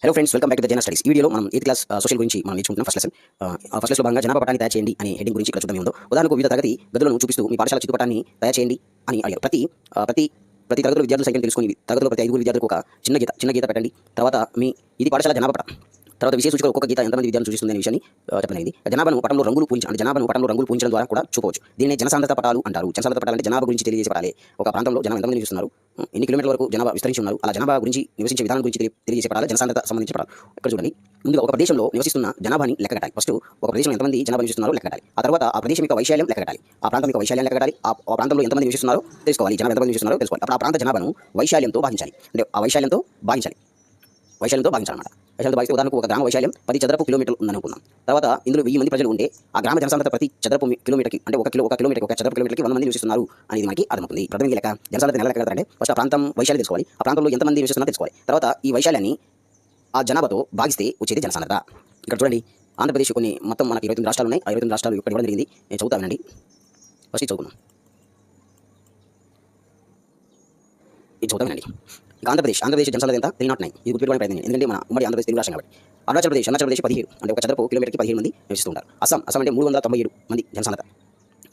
Hello friends, welcome back to the general studies. ఈ వీడియోలో మనం 8th క్లాస్ సోషల్ గురించి మనం నేర్చుకుంటున్నాం. First lesson. ఆ ఫస్ట్ లెసన్లో భాగంగా జనాభా పటాన్ని తయారు చేయండి అనే హెడ్డింగ్ గురించి ఇక్కడ చూద్దాం. ఏముందో ఉదాహరణకు వివిధ తరగతి గదులను చూపిస్తూ మీ పాఠశాల చిత్రపటాన్ని తయారు చేయండి అని అడిగారు. ప్రతి తరగతిలో విద్యార్థుల సంఖ్యను తెలుసుకొని తరగతిలో ప్రతి 5 విద్యార్థులకు ఒక చిన్న గీత పెట్టండి. తర్వాత ఇది పాఠశాల జనాభా పటం. తర్వాత విశేష సూచిక ఒక్కొక్క గీత ఎంతమంది విద్యార్థులు సూచిస్తుంది అనే విషయాన్ని చెప్పలేదు. జనాభాను పటంలో రంగులు పూజించడం ద్వారా కూడా చూపవచ్చు. దీన్ని జనసాంద్రత పటాలు అంటారు. జనసాంద్రత పటాలు అంటే జనాభా గురించి తెలియజేసే పటాలే. ఒక ప్రాంతంలో జనాభా ఎంతమంది నివసిస్తున్నారు, ఎన్ని కిలోమీటర్ల వరకు జనాభా విస్తరించి ఉన్నారు, అలా జనాభా గురించి నివసించే విధానం గురించి తెలియజేసే పటాలు జనసాంద్రత సంబంధించిన పటాలు. ఇక్కడ చూడండి, ముందుగా ఒక ప్రదేశంలో నివసిస్తున్న జనాభాని లెక్కగట్టాలి. ఫస్ట్ ఒక ప్రదేశంలో ఎంతమంది జనాభా నివసిస్తున్నారో లెక్కగట్టాలి. ఆ తర్వాత ఆ ప్రదేశం యొక్క వైశాల్యం లెక్కగట్టాలి. ఆ ప్రాంతం యొక్క వైశాల్యం లెక్కగట్టాలి. ఆ ప్రాంతంలో ఎంతమంది నివసిస్తున్నారో తెలుసుకోవాలి. జనాభా ఎంతమంది నివసిస్తున్నారో తెలుసుకోవాలి. అప్పుడు ఆ ప్రాంత జనాభాను వైశాల్యంతో భాగించాలి. అంటే ఆ వైశాల్యంతో భాగించాలన్నమాట. వైశాల్యంతో భాగిస్తే ఉదాహరణకు ఒక గ్రామ వైశాల్యం 10 చదరపు కిలోమీటర్లు ఉందని అనుకుందాం. తర్వాత ఇందులో 1000 మంది ప్రజలు ఉంటే ఆ గ్రామ జనసాంద్రత ప్రతి చదరపు కిలోమీటర్కి, అంటే ఒక చదరపు కిలోమీటర్కి 100 మంది నివసిస్తున్నారు అనేది మనకి అర్థమవుతుంది. ప్రథమ లెక్క జనసాంద్రత ఎలా లెక్కగలుగుతారంటే ఫస్ట్ ఆ ప్రాంతం వైశాల్యం తెలుసుకోవాలి. ఆ ప్రాంతంలో ఎంతమంది నివసిస్తున్నారో తెలుసుకోవాలి. తర్వాత ఈ వైశాల్యాన్ని ఆ జనాభాతో భాగిస్తే వచ్చేది జనసాంద్రత. ఇక్కడ చూడండి, ఆంధ్రప్రదేశ్ కొన్ని మొత్తం మనకి 29 రాష్ట్రాలు ఉన్నాయి. ఆ 29 రాష్ట్రాలు ఇక్కడ ఇవ్వడం జరిగింది. నేను చదువుతా వినండి. ఫస్ట్ చదువుకున్నాం. ఇది చదువుతా వినండి. ఇక ఆంధ్రప్రదేశ్ జనసాంద్రత ఎంత 309. ఇది గుర్తుపెట్టుకోవడానికి ప్రయత్నం, ఎందుకంటే మన ఉమ్మడి ఆంధ్రప్రదేశ్ తెలుగు రాష్ట్రం కాబట్టి. అరుణాచల్ ప్రదేశ్ 17, అంటే ఒక చదరపు కిలోమీటర్కి 17 మంది నివసిస్తుంటారు. అస్సాం అంటే 397 మంది జనసాంద్రత.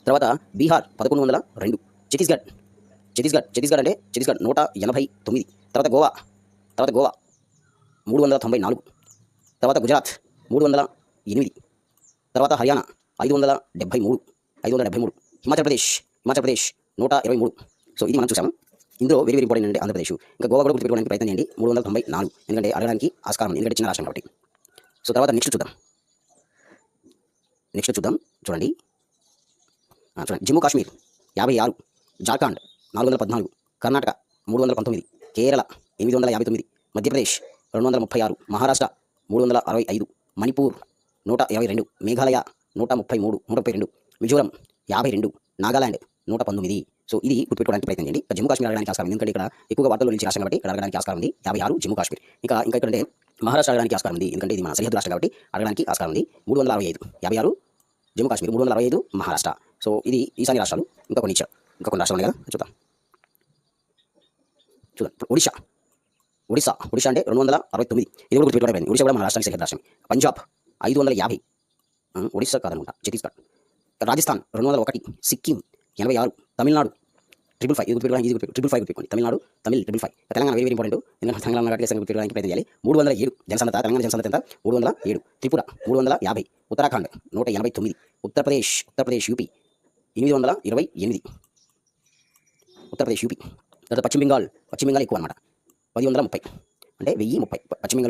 తర్వాత బీహార్ 1102. ఛత్తీస్గఢ్ అంటే 189. తర్వాత గోవా 394. తర్వాత గుజరాత్ 308. తర్వాత హర్యానా 573. హిమాచల్ ప్రదేశ్ 123. సో ఇది మనం చూసాము. ఇందులో వెరీ ఇంపార్టెంట్ అంటే ఆంధ్రప్రదేశ్. ఇంకా గోవా కూడా గుర్తుపెట్టుకోవడానికి ప్రయత్నం చేయండి. 394, ఎందుకంటే అడగడానికి ఆస్కారం ఉంది, ఎందుకంటే చిన్న రాష్ట్రం కాబట్టి. సో తర్వాత నెక్స్ట్ చూద్దాం. చూడండి, జమ్మూ కాశ్మీర్ 56, జార్ఖండ్ 414, కర్ణాటక 319, కేరళ 859, మధ్యప్రదేశ్ 236, మహారాష్ట్ర 365, మణిపూర్ 122, మేఘాలయ 132, మిజోరం 52, నాగాలాండ్ 119. సో ఇది గుర్తుపెట్టుకోవడానికి ప్రయత్నం చేయండి. జమ్మూ కాశ్మీర్ అడగడానికి ఆస్కారం ఉంది, ఎందుకంటే ఇక్కడ ఎక్కువగా వార్తల్లో నుంచి రాష్ట్రం కాబట్టి ఇక్కడ అడగడానికి ఆస్కారం ఉంది. 56 జమ్మూ కాశ్మీర్. ఇంకా ఇక్కడ అంటే మహారాష్ట్ర అడగడానికి ఆస్కారం ఉంది, ఎందుకంటే ఇది మన సరిహద్దు రాష్ట్రం కాబట్టి అడగడానికి ఆస్కారం ఉంది. 365 56 జమ్మూ కాశ్మీర్, 365 మహారాష్ట్ర. సో ఇది ఈశాన్య రాష్ట్రాలు. ఇంకా కొన్ని రాష్ట్రాలు ఉన్నాయి కదా, చూద్దాం. ఒడిషా అంటే 269. ఇది కూడా గుర్తుపెట్టుకోవడానికి. ఒడిషా కూడా మన రాష్ట్రానికి సరిహద్దు రాష్ట్రం. పంజాబ్ 550. ఒడిశా కాదనుకుంటా, ఛత్తీస్గఢ్. రాజస్థాన్ 201, సిక్కిం 86, తమిళనాడు 555. ఇది గుర్తుపెట్టుకోవడానికి 555 గుర్తుపెట్టుకోండి. Tamil Nadu 555. Telangana very very important, ఎందుకంటే తెలంగాణ గుర్తుపెట్టుకోవడానికి ప్రయత్నం చేయాలి. 307 జనసాంద్రత. తెలంగాణ జనసాంద్రత ఎంత? 307. త్రిపుర 350. ఉత్తరాఖండ్ 189. ఉత్తరప్రదేశ్ యూపీ 828. ఉత్తరప్రదేశ్ యూపీ. తర్వాత పశ్చిమ బెంగాల్ ఎక్కువ అనమాట, 1030, అంటే 1030. పశ్చిమ బెంగాల్